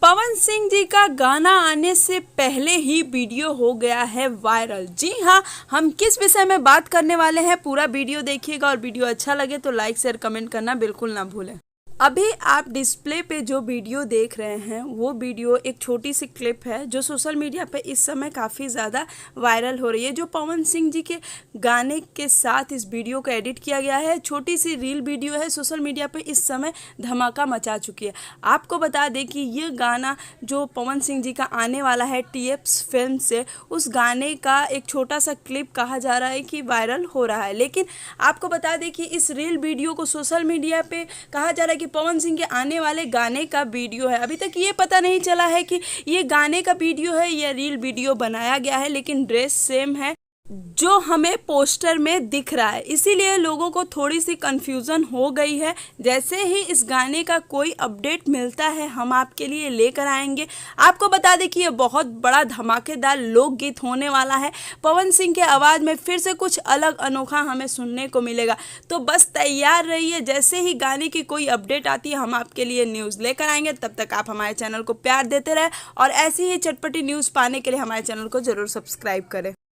पवन सिंह जी का गाना आने से पहले ही वीडियो हो गया है वायरल। जी हाँ, हम किस विषय में बात करने वाले हैं पूरा वीडियो देखिएगा और वीडियो अच्छा लगे तो लाइक शेयर कमेंट करना बिल्कुल ना भूलें। अभी आप डिस्प्ले पे जो वीडियो देख रहे हैं वो वीडियो एक छोटी सी क्लिप है जो सोशल मीडिया पे इस समय काफ़ी ज़्यादा वायरल हो रही है। जो पवन सिंह जी के गाने के साथ इस वीडियो को एडिट किया गया है, छोटी सी रील वीडियो है, सोशल मीडिया पे इस समय धमाका मचा चुकी है। आपको बता दें कि ये गाना जो पवन सिंह जी का आने वाला है टीएप्स फिल्म से, उस गाने का एक छोटा सा क्लिप कहा जा रहा है कि वायरल हो रहा है। लेकिन आपको बता दें कि इस रील वीडियो को सोशल मीडिया पे कहा जा रहा है कि पवन सिंह के आने वाले गाने का वीडियो है। अभी तक ये पता नहीं चला है कि ये गाने का वीडियो है या रील वीडियो बनाया गया है, लेकिन ड्रेस सेम है जो हमें पोस्टर में दिख रहा है, इसीलिए लोगों को थोड़ी सी कंफ्यूजन हो गई है। जैसे ही इस गाने का कोई अपडेट मिलता है हम आपके लिए लेकर आएंगे। आपको बता दें कि ये बहुत बड़ा धमाकेदार लोकगीत होने वाला है। पवन सिंह के आवाज़ में फिर से कुछ अलग अनोखा हमें सुनने को मिलेगा, तो बस तैयार रहिए। जैसे ही गाने की कोई अपडेट आती है हम आपके लिए न्यूज़ लेकर आएंगे। तब तक आप हमारे चैनल को प्यार देते रहे और ऐसी ही चटपटी न्यूज़ पाने के लिए हमारे चैनल को ज़रूर सब्सक्राइब करें।